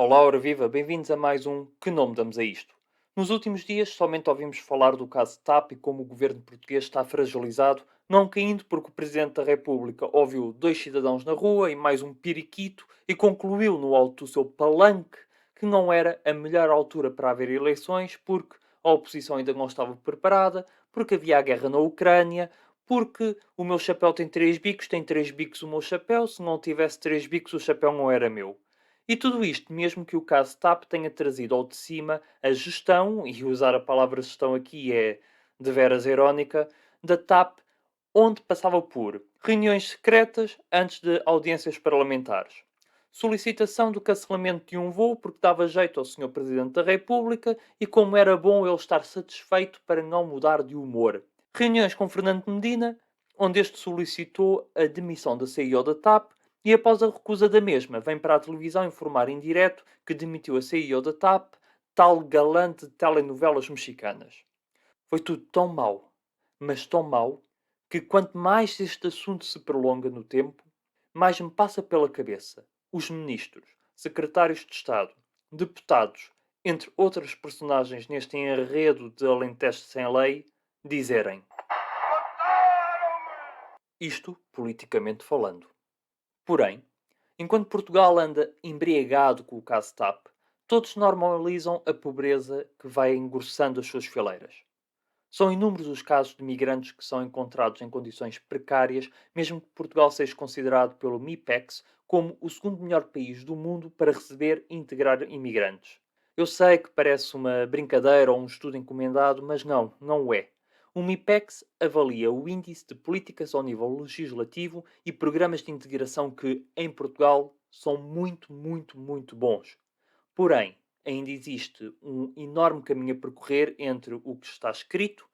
Olá, ora viva, bem-vindos a mais um Que Nome Damos a Isto? Nos últimos dias, somente ouvimos falar do caso TAP e como o governo português está fragilizado, não caindo porque o Presidente da República ouviu dois cidadãos na rua e mais um periquito e concluiu no alto do seu palanque que não era a melhor altura para haver eleições porque a oposição ainda não estava preparada, porque havia a guerra na Ucrânia, porque o meu chapéu tem três bicos o meu chapéu, se não tivesse três bicos o chapéu não era meu. E tudo isto, mesmo que o caso TAP tenha trazido ao de cima a gestão, e usar a palavra gestão aqui é de veras irónica, da TAP, onde passava por reuniões secretas antes de audiências parlamentares. Solicitação do cancelamento de um voo porque dava jeito ao Sr. Presidente da República e como era bom ele estar satisfeito para não mudar de humor. Reuniões com Fernando Medina, onde este solicitou a demissão da CEO da TAP e após a recusa da mesma, vem para a televisão informar em direto que demitiu a CEO da TAP, tal galante de telenovelas mexicanas. Foi tudo tão mau, mas tão mau, que quanto mais este assunto se prolonga no tempo, mais me passa pela cabeça os ministros, secretários de Estado, deputados, entre outras personagens neste enredo de Alentejo sem lei, dizerem isto politicamente falando. Porém, enquanto Portugal anda embriagado com o caso TAP, todos normalizam a pobreza que vai engrossando as suas fileiras. São inúmeros os casos de migrantes que são encontrados em condições precárias, mesmo que Portugal seja considerado pelo MIPEX como o segundo melhor país do mundo para receber e integrar imigrantes. Eu sei que parece uma brincadeira ou um estudo encomendado, mas não, não o é. O MIPEX avalia o índice de políticas ao nível legislativo e programas de integração que, em Portugal, são muito, muito, muito bons. Porém, ainda existe um enorme caminho a percorrer entre o que está escrito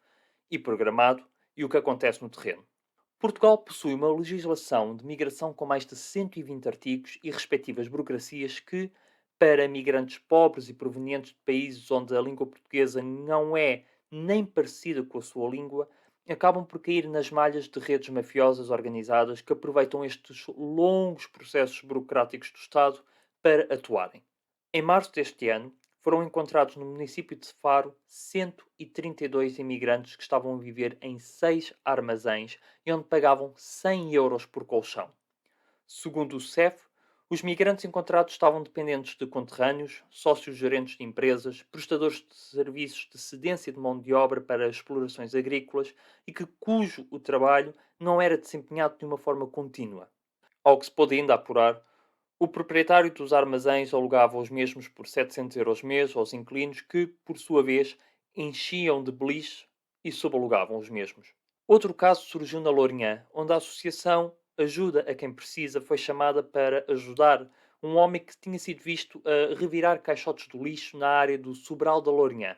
e programado e o que acontece no terreno. Portugal possui uma legislação de migração com mais de 120 artigos e respectivas burocracias que, para migrantes pobres e provenientes de países onde a língua portuguesa não é nem parecida com a sua língua, acabam por cair nas malhas de redes mafiosas organizadas que aproveitam estes longos processos burocráticos do Estado para atuarem. Em março deste ano, foram encontrados no município de Faro 132 imigrantes que estavam a viver em 6 armazéns e onde pagavam 100 euros por colchão. Segundo o CEF, os migrantes encontrados estavam dependentes de conterrâneos, sócios gerentes de empresas, prestadores de serviços de cedência de mão de obra para explorações agrícolas e que cujo o trabalho não era desempenhado de uma forma contínua. Ao que se pôde ainda apurar, o proprietário dos armazéns alugava os mesmos por 700 euros mês aos inquilinos que, por sua vez, enchiam de beliche e subalugavam os mesmos. Outro caso surgiu na Lourinhã, onde a associação Ajuda a Quem Precisa foi chamada para ajudar um homem que tinha sido visto a revirar caixotes do lixo na área do Sobral da Lourinhã.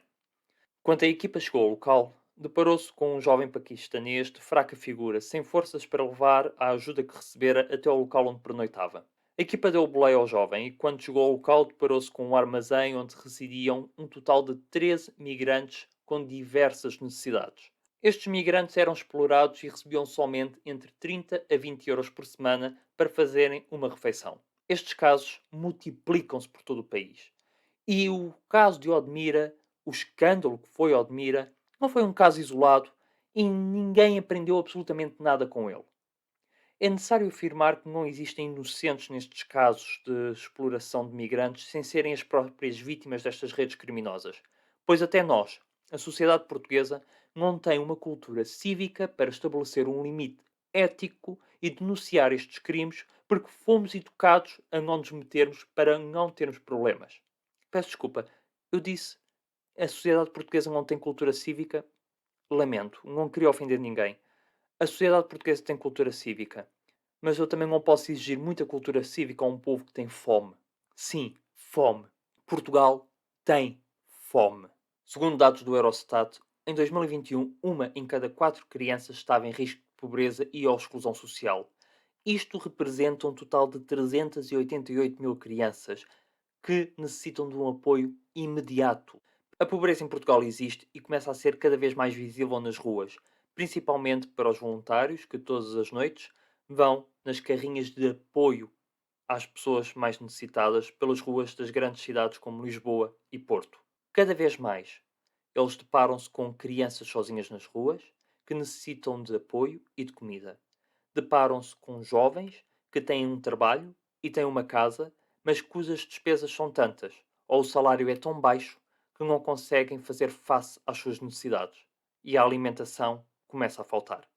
Quando a equipa chegou ao local, deparou-se com um jovem paquistanês de fraca figura, sem forças para levar a ajuda que recebera até ao local onde pernoitava. A equipa deu boleia ao jovem e, quando chegou ao local, deparou-se com um armazém onde residiam um total de 13 migrantes com diversas necessidades. Estes migrantes eram explorados e recebiam somente entre 30 a 20 euros por semana para fazerem uma refeição. Estes casos multiplicam-se por todo o país. E o caso de Odmira, o escândalo que foi Odmira, não foi um caso isolado e ninguém aprendeu absolutamente nada com ele. É necessário afirmar que não existem inocentes nestes casos de exploração de migrantes sem serem as próprias vítimas destas redes criminosas. Pois até nós, a sociedade portuguesa, não tem uma cultura cívica para estabelecer um limite ético e denunciar estes crimes porque fomos educados a não nos metermos para não termos problemas. Peço desculpa, eu disse a sociedade portuguesa não tem cultura cívica? Lamento, não queria ofender ninguém. A sociedade portuguesa tem cultura cívica, mas eu também não posso exigir muita cultura cívica a um povo que tem fome. Sim, fome. Portugal tem fome. Segundo dados do Eurostat, em 2021, uma em cada quatro crianças estava em risco de pobreza e ou exclusão social. Isto representa um total de 388 mil crianças que necessitam de um apoio imediato. A pobreza em Portugal existe e começa a ser cada vez mais visível nas ruas, principalmente para os voluntários que todas as noites vão nas carrinhas de apoio às pessoas mais necessitadas pelas ruas das grandes cidades como Lisboa e Porto. Cada vez mais, eles deparam-se com crianças sozinhas nas ruas que necessitam de apoio e de comida. Deparam-se com jovens que têm um trabalho e têm uma casa, mas cujas despesas são tantas, ou o salário é tão baixo que não conseguem fazer face às suas necessidades e a alimentação começa a faltar.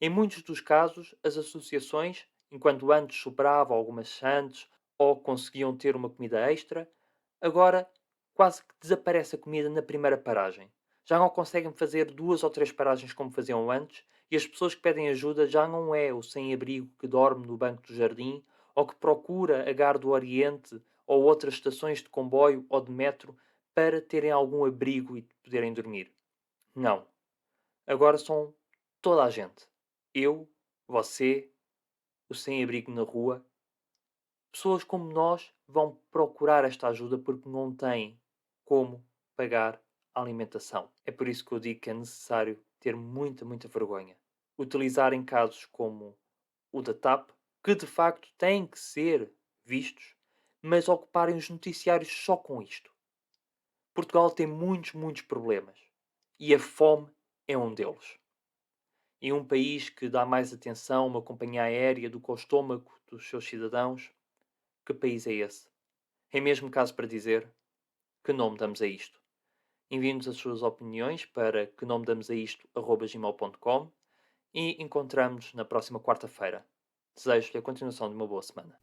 Em muitos dos casos, as associações, enquanto antes sobravam algumas sandes ou conseguiam ter uma comida extra, agora quase que desaparece a comida na primeira paragem. Já não conseguem fazer duas ou três paragens como faziam antes, e as pessoas que pedem ajuda já não é o sem-abrigo que dorme no banco do jardim ou que procura a Gar do Oriente ou outras estações de comboio ou de metro para terem algum abrigo e poderem dormir. Não. Agora são toda a gente. Eu, você, o sem-abrigo na rua. Pessoas como nós vão procurar esta ajuda porque não têm como pagar a alimentação. É por isso que eu digo que é necessário ter muita, muita vergonha. Utilizar em casos como o da TAP, que de facto têm que ser vistos, mas ocuparem os noticiários só com isto. Portugal tem muitos, muitos problemas. E a fome é um deles. Em um país que dá mais atenção a uma companhia aérea do que ao estômago dos seus cidadãos, que país é esse? É mesmo caso para dizer que nome damos a isto. Envie-nos as suas opiniões para que nome damos a isto@gmail.com e encontramos-nos na próxima quarta-feira. Desejo-lhe a continuação de uma boa semana.